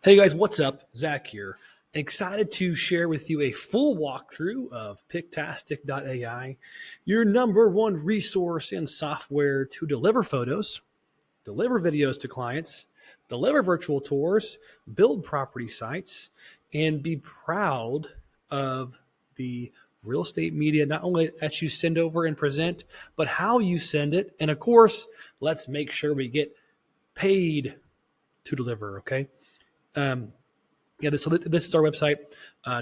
Hey guys, what's up? Zach here. Excited to share with you a full walkthrough of Pictastic.ai, your number one resource in software to deliver photos, deliver videos to clients, deliver virtual tours, build property sites, and be proud of the real estate media, not only that you send over and present, but how you send it. And of course, let's make sure we get paid to deliver, okay? Um, so this is our website.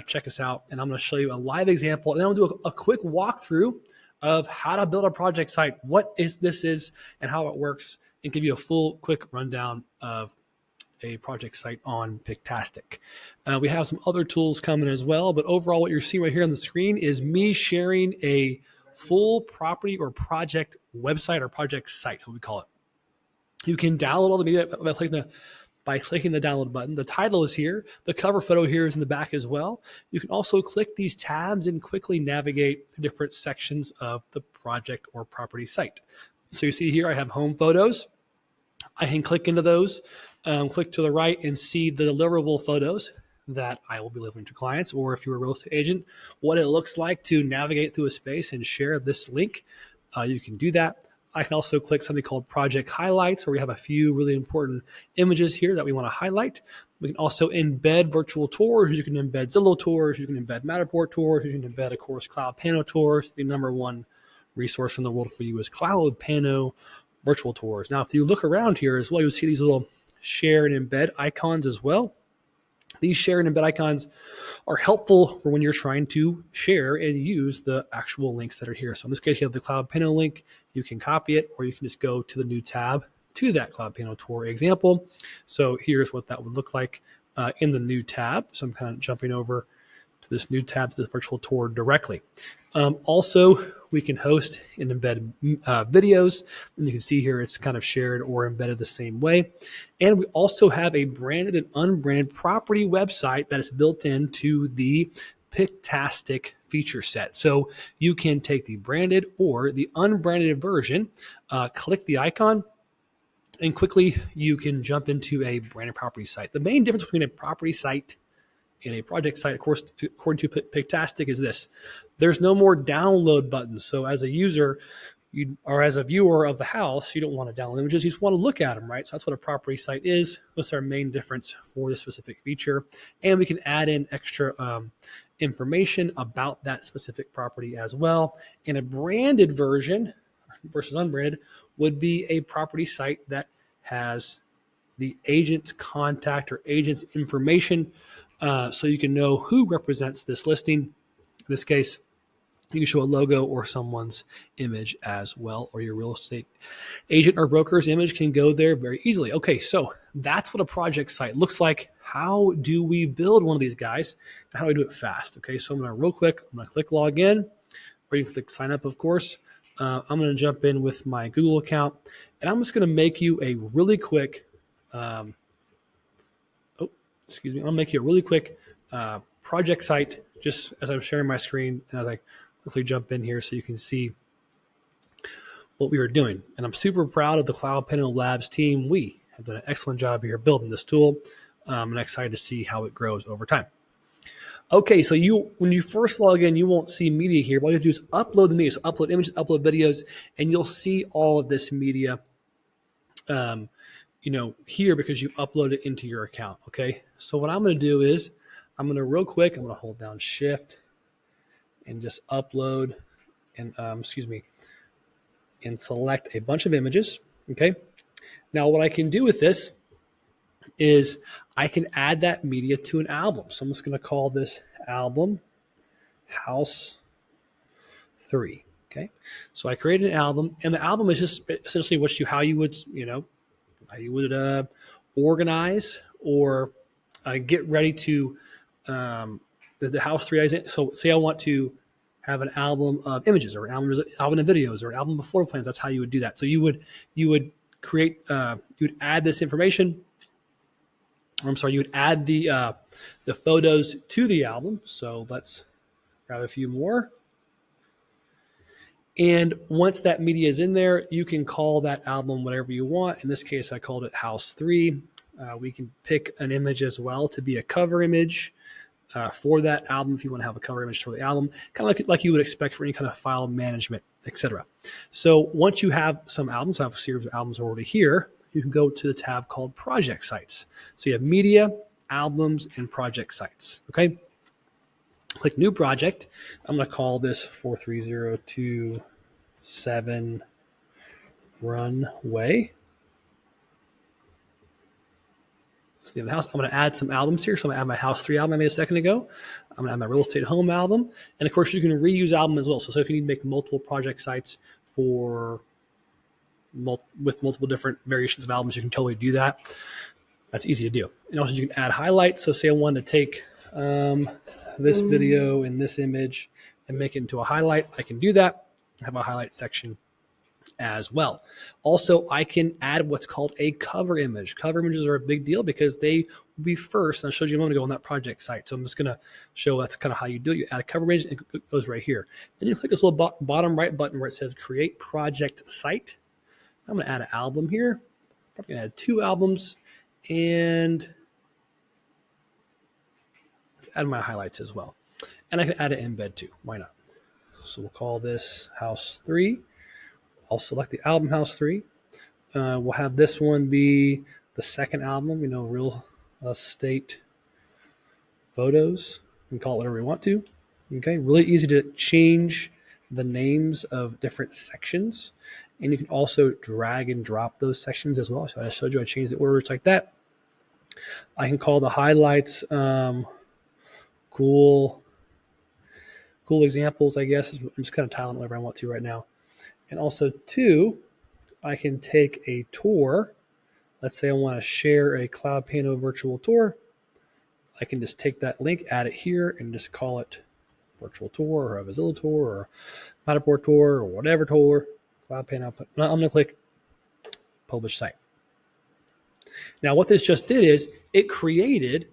Check us out, and I'm going to show you a live example, and then I'm going to do a quick walkthrough of how to build a project site, what this is, and how it works, and give you a full quick rundown of a project site on Pictastic. We have some other tools coming as well, but overall what you're seeing right here on the screen is me sharing a full property or project website or project site, what we call it. You can download all the media by clicking the download button. The title is here. The cover photo here is in the back as well. You can also click these tabs and quickly navigate to different sections of the project or property site. So you see here I have home photos. I can click into those, click to the right and see the deliverable photos that I will be delivering to clients, or if you're a real estate agent, what it looks like to navigate through a space and share this link. You can do that. I can also click something called project highlights, where we have a few really important images here that we want to highlight. We can also embed virtual tours. You can embed Zillow tours. You can embed Matterport tours. You can embed, of course, CloudPano tours. The number one resource in the world for you is CloudPano virtual tours. Now, if you look around here as well, you'll see these little share and embed icons as well. These share and embed icons are helpful for when you're trying to share and use the actual links that are here. So in this case, you have the CloudPano link. You can copy it, or you can just go to the new tab to that CloudPano tour example. So here's what that would look like in the new tab. So I'm kind of jumping over to this new tab to this virtual tour directly. Also, we can host and embed videos. And you can see here it's kind of shared or embedded the same way. And we also have a branded and unbranded property website that is built into the Pictastic feature set. So you can take the branded or the unbranded version, click the icon, and quickly you can jump into a branded property site. The main difference between a property site and a project site, of course, according to Pictastic, is this: there's no more download buttons. So as a user, or as a viewer of the house, you don't want to download images, you just want to look at them, right? So that's what a property site is. That's our main difference for this specific feature. And we can add in extra information about that specific property as well. And a branded version versus unbranded would be a property site that has the agent's contact or agent's information, so you can know who represents this listing. In this case, you can show a logo or someone's image as well, or your real estate agent or broker's image can go there very easily. Okay, so that's what a project site looks like. How do we build one of these guys? How do we do it fast? Okay, so I'm going to click log in, or you can click sign up, of course. I'm going to jump in with my Google account, and I'm just going to make you a really quick I'll make you a really quick project site just as I'm sharing my screen, and as I quickly jump in here so you can see what we are doing. And I'm super proud of the CloudPano Labs team. We have done an excellent job here building this tool, and I'm excited to see how it grows over time. Okay, so when you first log in, you won't see media here. What you have to do is upload the media. So upload images, upload videos, and you'll see all of this media here because you upload it into your account. Okay, so what I'm going to do is I'm going to hold down Shift and just upload and and select a bunch of images. Okay, now what I can do with this is I can add that media to an album. So I'm just going to call this album House 3. Okay, so I created an album, and the album is just essentially how you would organize or get ready to the House 3. So say I want to have an album of images, or an album of videos, or an album of floor plans. That's how you would do that. So you would create, you would add this information. You would add the photos to the album. So let's grab a few more. And once that media is in there, you can call that album whatever you want. In this case, I called it House 3. We can pick an image as well to be a cover image for that album if you want to have a cover image for the album, kind of like you would expect for any kind of file management, etc. So once you have some albums, I have a series of albums already here, you can go to the tab called Project Sites. So you have Media, Albums, and Project Sites. Okay. Click New Project. I'm going to call this 43027 Runway. That's the name of the house. I'm going to add some albums here. So I'm going to add my House 3 album I made a second ago. I'm going to add my Real Estate Home album. And of course, you can reuse album as well. So if you need to make multiple project sites with multiple different variations of albums, you can totally do that. That's easy to do. And also you can add highlights. So say I wanted to take this video and this image and make it into a highlight. I can do that. I have a highlight section as well. Also, I can add what's called a cover image. Cover images are a big deal because they will be first. And I showed you a moment ago on that project site. So I'm just going to show that's kind of how you do it. You add a cover image and it goes right here. Then you click this little bottom right button where it says Create Project Site. I'm going to add an album here. I'm going to add 2 albums and let's add my highlights as well. And I can add an embed too. Why not? So we'll call this House 3. I'll select the album House 3. We'll have this one be the second album, Real Estate Photos. We can call it whatever we want to. Okay, really easy to change the names of different sections. And you can also drag and drop those sections as well. So I showed you I changed the order like that. I can call the highlights cool examples, I guess. I'm just kind of tiling whatever I want to right now. And also, 2, I can take a tour. Let's say I want to share a CloudPano virtual tour. I can just take that link, add it here, and just call it virtual tour or a Zillow tour or Matterport tour or whatever tour. CloudPano. I'm going to click Publish Site. Now, what this just did is it created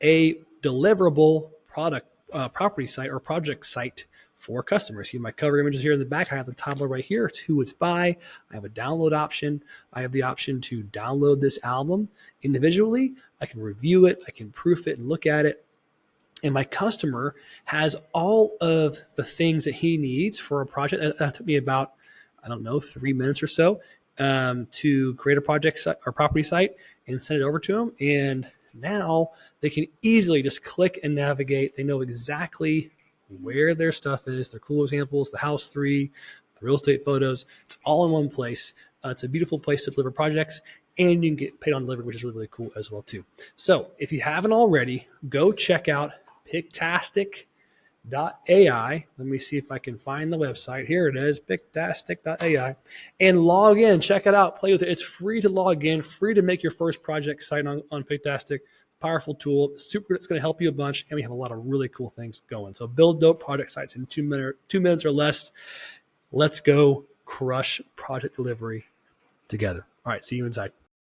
a deliverable property site or project site for customers. See my cover images here in the back. I have the title right here. It's who it's by. I have a download option. I have the option to download this album individually. I can review it. I can proof it and look at it. And my customer has all of the things that he needs for a project. That took me about, 3 minutes or so to create a project site or property site and send it over to him. And now they can easily just click and navigate. They know exactly where their stuff is, their cool examples, the House 3, the real estate photos. It's all in one place. It's a beautiful place to deliver projects, and you can get paid on delivery, which is really, really cool as well too. So if you haven't already, go check out Pictastic.ai. Let me see if I can find the website. Here it is, Pictastic.ai. And log in, check it out, play with it. It's free to log in, free to make your first project site on Pictastic. Powerful tool, super. It's going to help you a bunch, and we have a lot of really cool things going. So build dope project sites in 2 minutes or less. Let's go crush project delivery together. All right, see you inside.